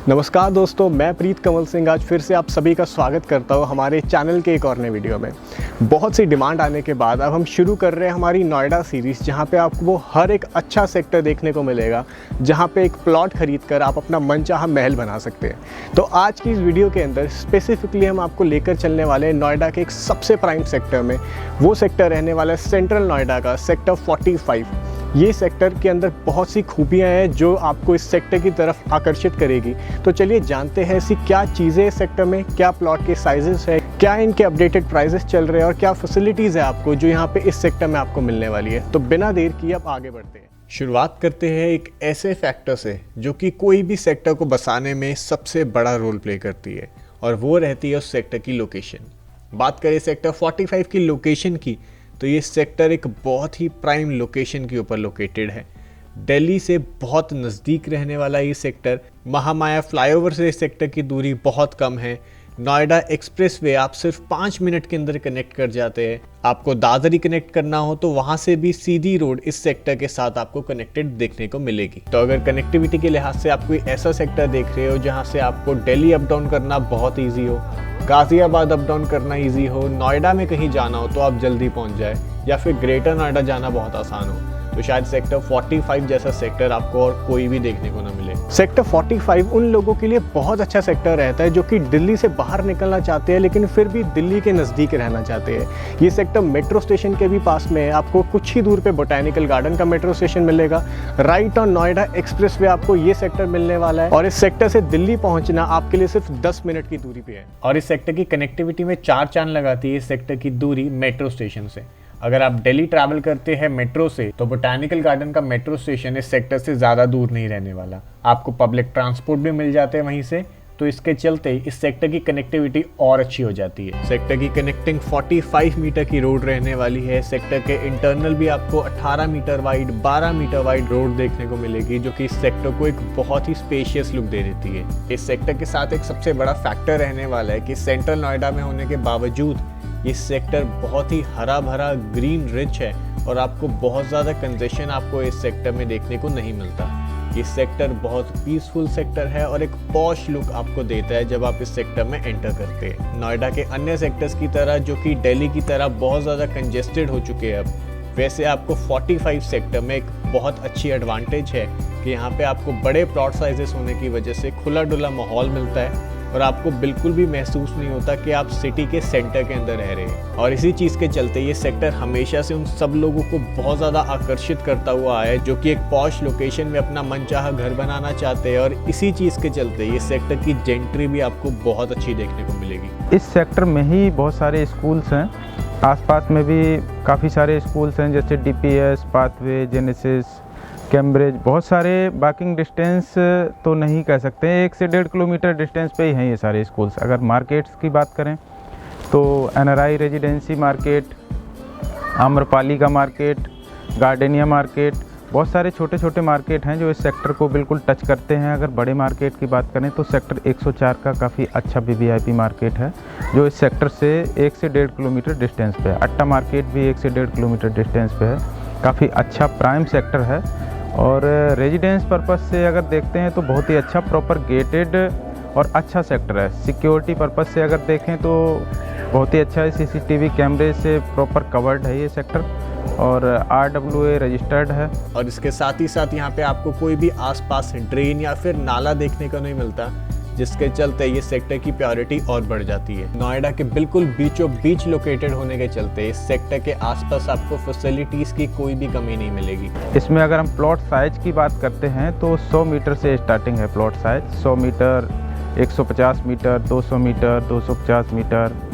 नमस्कार दोस्तों, मैं प्रीत कंवल सिंह आज फिर से आप सभी का स्वागत करता हूं हमारे चैनल के एक और नए वीडियो में। बहुत सी डिमांड आने के बाद अब हम शुरू कर रहे हैं हमारी नोएडा सीरीज़, जहां पे आपको वो हर एक अच्छा सेक्टर देखने को मिलेगा, जहां पे एक प्लॉट खरीद कर आप अपना मनचाहा महल बना सकते हैं। तो आज की इस वीडियो के अंदर स्पेसिफिकली हम आपको लेकर चलने वाले हैं नोएडा के एक सबसे प्राइम सेक्टर में। वो सेक्टर रहने वाला है सेंट्रल नोएडा का सेक्टर 45। ये सेक्टर के अंदर बहुत सी खूबियां हैं जो आपको इस सेक्टर की तरफ आकर्षित करेगी। तो चलिए जानते हैं ऐसी क्या चीज़ें इस सेक्टर में, क्या प्लॉट के साइजेस है, क्या इनके अपडेटेड प्राइसेस चल रहे हैं और क्या फैसिलिटीज़ है आपको जो यहाँ पे इस सेक्टर में आपको मिलने वाली है। तो बिना देर किए अब आगे बढ़ते हैं। शुरुआत करते हैं एक ऐसे फैक्टर से जो कि कोई भी सेक्टर को बसाने में सबसे बड़ा रोल प्ले करती है, और वो रहती है उस सेक्टर की लोकेशन। बात करें सेक्टर 45 की लोकेशन की, तो ये सेक्टर एक बहुत ही प्राइम लोकेशन के ऊपर लोकेटेड है। दिल्ली से बहुत नज़दीक रहने वाला ये सेक्टर, महामाया फ्लाईओवर से इस सेक्टर की दूरी बहुत कम है। नोएडा एक्सप्रेसवे आप सिर्फ 5 मिनट के अंदर कनेक्ट कर जाते हैं। आपको दादरी कनेक्ट करना हो तो वहाँ से भी सीधी रोड इस सेक्टर के साथ आपको कनेक्टेड देखने को मिलेगी। तो अगर कनेक्टिविटी के लिहाज से आप कोई ऐसा सेक्टर देख रहे हो जहाँ से आपको दिल्ली अप डाउन करना बहुत ईजी हो, गाज़ियाबाद अप डाउन करना इजी हो, नोएडा में कहीं जाना हो तो आप जल्दी पहुंच जाए, या फिर ग्रेटर नोएडा जाना बहुत आसान हो, तो शायद सेक्टर 45 जैसा सेक्टर आपको और कोई भी देखने को ना मिले। सेक्टर 45 उन लोगों के लिए बहुत अच्छा सेक्टर रहता है जो कि दिल्ली से बाहर निकलना चाहते हैं लेकिन फिर भी दिल्ली के नज़दीक रहना चाहते हैं। ये सेक्टर मेट्रो स्टेशन के भी पास में है। आपको कुछ ही दूर पे बोटैनिकल गार्डन का मेट्रो स्टेशन मिलेगा। Right on Noida express way आपको ये सेक्टर मिलने वाला है, और इस सेक्टर से दिल्ली पहुँचना आपके लिए सिर्फ 10 मिनट की दूरी पे है। और इस सेक्टर की कनेक्टिविटी में 4 चांद लगाती है इस सेक्टर की दूरी मेट्रो स्टेशन से। अगर आप दिल्ली ट्रैवल करते हैं मेट्रो से, तो बोटैनिकल गार्डन का मेट्रो स्टेशन इस सेक्टर से ज़्यादा दूर नहीं रहने वाला। आपको पब्लिक ट्रांसपोर्ट भी मिल जाते हैं वहीं से, तो इसके चलते इस सेक्टर की कनेक्टिविटी और अच्छी हो जाती है। सेक्टर की कनेक्टिंग 45 मीटर की रोड रहने वाली है। सेक्टर के इंटरनल भी आपको 18 metre wide, 12 metre wide road देखने को मिलेगी, जो कि इस सेक्टर को एक बहुत ही स्पेशियस लुक दे देती है। इस सेक्टर के साथ एक सबसे बड़ा फैक्टर रहने वाला है कि सेंट्रल नोएडा में होने के बावजूद ये सेक्टर बहुत ही हरा भरा ग्रीन रिच है, और आपको बहुत ज़्यादा कंजेशन आपको इस सेक्टर में देखने को नहीं मिलता। ये सेक्टर बहुत पीसफुल सेक्टर है और एक पॉश लुक आपको देता है जब आप इस सेक्टर में एंटर करते हैं। नोएडा के अन्य सेक्टर्स की तरह जो कि दिल्ली की तरह बहुत ज़्यादा कंजेस्टेड हो चुके हैं अब, वैसे आपको 45 सेक्टर में एक बहुत अच्छी एडवांटेज है कि यहाँ पे आपको बड़े प्लॉट साइजेस होने की वजह से खुला डुला माहौल मिलता है, और आपको बिल्कुल भी महसूस नहीं होता कि आप सिटी के सेंटर के अंदर रह रहे हैं। और इसी चीज़ के चलते ये सेक्टर हमेशा से उन सब लोगों को बहुत ज़्यादा आकर्षित करता हुआ आया है जो कि एक पॉश लोकेशन में अपना मनचाहा घर बनाना चाहते हैं। और इसी चीज़ के चलते ये सेक्टर की जेंट्री भी आपको बहुत अच्छी देखने को मिलेगी। इस सेक्टर में ही बहुत सारे स्कूल्स हैं, आसपास में भी काफ़ी सारे स्कूल्स हैं, जैसे DPS, पाथवे, जेनेसिस, कैम्ब्रिज। बहुत सारे वॉकिंग डिस्टेंस तो नहीं कह सकते, 1 से 1.5 किलोमीटर डिस्टेंस पे ही हैं ये सारे स्कूल्स। अगर मार्केट्स की बात करें तो NRI रेजिडेंसी मार्केट, आम्रपाली का मार्केट, गार्डनिया मार्केट, बहुत सारे छोटे छोटे मार्केट हैं जो इस सेक्टर को बिल्कुल टच करते हैं। अगर बड़े मार्केट की बात करें तो सेक्टर 104 का काफ़ी अच्छा VVIP मार्केट है जो इस सेक्टर से 1 से 1.5 किलोमीटर डिस्टेंस पे है। अट्टा मार्केट भी 1 से 1.5 किलोमीटर डिस्टेंस पे है। काफ़ी अच्छा प्राइम सेक्टर है, और रेजिडेंस पर्पस से अगर देखते हैं तो बहुत ही अच्छा प्रॉपर गेटेड और अच्छा सेक्टर है। सिक्योरिटी पर्पस से अगर देखें तो बहुत ही अच्छा है, CCTV कैमरे से प्रॉपर कवर्ड है ये सेक्टर, और RWA रजिस्टर्ड है। और इसके साथ ही साथ यहाँ पे आपको कोई भी आसपास ड्रेन या फिर नाला देखने को नहीं मिलता, जिसके चलते ये सेक्टर की प्योरिटी और बढ़ जाती है। नोएडा के बिल्कुल बीचों बीच लोकेटेड होने के चलते इस सेक्टर के आसपास आपको फैसिलिटीज़ की कोई भी कमी नहीं मिलेगी। इसमें अगर हम प्लॉट साइज की बात करते हैं तो 100 मीटर से स्टार्टिंग है plot size. 100 metre, 150 metre, 200 metre, 250 metre,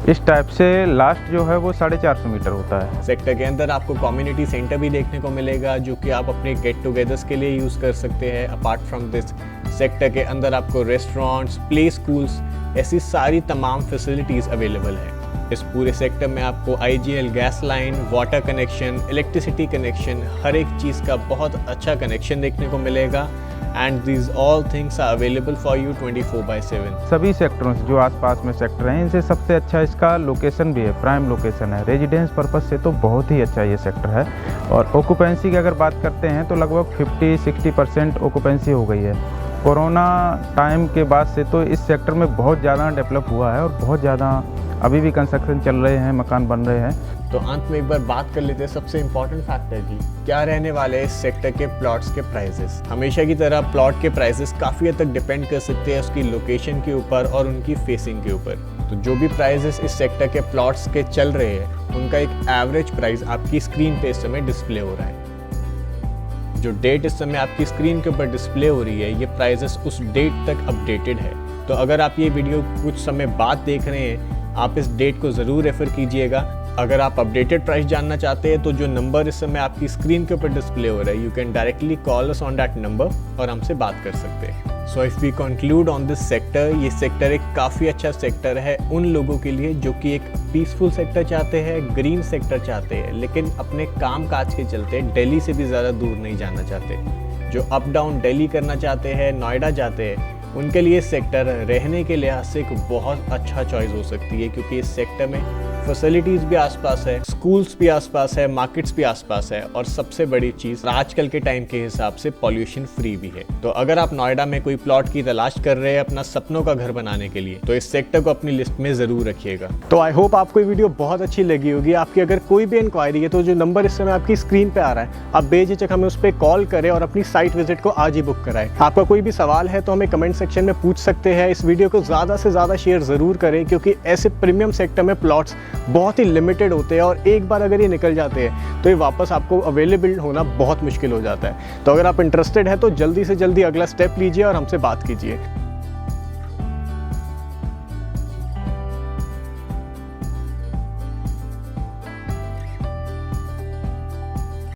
इस टाइप से लास्ट जो है वो 450 मीटर होता है। सेक्टर के अंदर आपको कम्युनिटी सेंटर भी देखने को मिलेगा जो कि आप अपने गेट टुगेदर्स के लिए यूज़ कर सकते हैं। अपार्ट फ्रॉम दिस, सेक्टर के अंदर आपको रेस्टोरेंट्स, प्ले स्कूल्स, ऐसी सारी तमाम फैसिलिटीज़ अवेलेबल हैं। इस पूरे सेक्टर में आपको IGL gas line, water connection, electricity connection, हर एक चीज़ का बहुत अच्छा कनेक्शन देखने को मिलेगा। And these all things are available for you 24/7। सभी सेक्टरों से जो आसपास में सेक्टर हैं इनसे सबसे अच्छा इसका लोकेशन भी है, प्राइम लोकेशन है। रेजिडेंस पर्पस से तो बहुत ही अच्छा ये सेक्टर है। और ऑक्यूपेंसी की अगर बात करते हैं तो लगभग 50-60% ऑक्यूपेंसी हो गई है। कोरोना टाइम के बाद से तो इस सेक्टर में बहुत ज़्यादा डेवलप हुआ है और बहुत ज़्यादा अभी भी कंस्ट्रक्शन चल रहे हैं, मकान बन रहे हैं। तो अंत में एक बार बात कर लेते हैं सबसे इम्पोर्टेंट फैक्टर की, क्या रहने वाले इस सेक्टर के प्लॉट्स के प्राइसेस। हमेशा की तरह प्लॉट के प्राइसेस काफ़ी हद तक डिपेंड कर सकते हैं उसकी लोकेशन के ऊपर और उनकी फेसिंग के ऊपर। तो जो भी प्राइसेस इस सेक्टर के प्लॉट्स के चल रहे हैं उनका एक एवरेज प्राइस आपकी स्क्रीन पे इस समय डिस्प्ले हो रहा है। जो डेट इस समय आपकी स्क्रीन के ऊपर डिस्प्ले हो रही है, ये प्राइसेस उस डेट तक अपडेटेड है। तो अगर आप ये वीडियो कुछ समय बाद देख रहे हैं, आप इस डेट को ज़रूर रेफ़र कीजिएगा। अगर आप अपडेटेड प्राइस जानना चाहते हैं तो जो नंबर इस समय आपकी स्क्रीन के ऊपर डिस्प्ले हो रहा है, you can directly call us on that number और हमसे बात कर सकते हैं। So if we conclude on this sector, ये सेक्टर एक काफ़ी अच्छा सेक्टर है उन लोगों के लिए जो कि एक पीसफुल सेक्टर चाहते हैं, ग्रीन सेक्टर चाहते हैं, लेकिन अपने काम काज के चलते दिल्ली से भी ज़्यादा दूर नहीं जाना चाहते। जो अप डाउन दिल्ली करना चाहते हैं, नोएडा जाते हैं, उनके लिए सेक्टर रहने के लिहाज से एक बहुत अच्छा चॉइस हो सकती है, क्योंकि इस सेक्टर में फैसिलिटीज़ भी आसपास है, स्कूल्स भी आसपास है, मार्केट्स भी आसपास है और सबसे बड़ी चीज़ आजकल के टाइम के हिसाब से पॉल्यूशन फ्री भी है। तो अगर आप नोएडा में कोई प्लॉट की तलाश कर रहे हैं अपना सपनों का घर बनाने के लिए, तो इस सेक्टर को अपनी लिस्ट में ज़रूर रखिएगा। तो आई होप आपको ये वीडियो बहुत अच्छी लगी होगी। आपकी अगर कोई भी इंक्वायरी है तो जो नंबर इस समय आपकी स्क्रीन पर आ रहा है, आप बेझिझक हमें उस पर कॉल करें और अपनी साइट विजिट को आज ही बुक कराएं। आपका कोई भी सवाल है तो हमें कमेंट सेक्शन में पूछ सकते हैं। इस वीडियो को ज़्यादा से ज़्यादा शेयर ज़रूर करें, क्योंकि ऐसे प्रीमियम सेक्टर में प्लॉट्स बहुत ही लिमिटेड होते हैं और एक बार अगर ये निकल जाते हैं तो ये वापस आपको अवेलेबल होना बहुत मुश्किल हो जाता है। तो अगर आप इंटरेस्टेड हैं तो जल्दी से जल्दी अगला स्टेप लीजिए और हमसे बात कीजिए।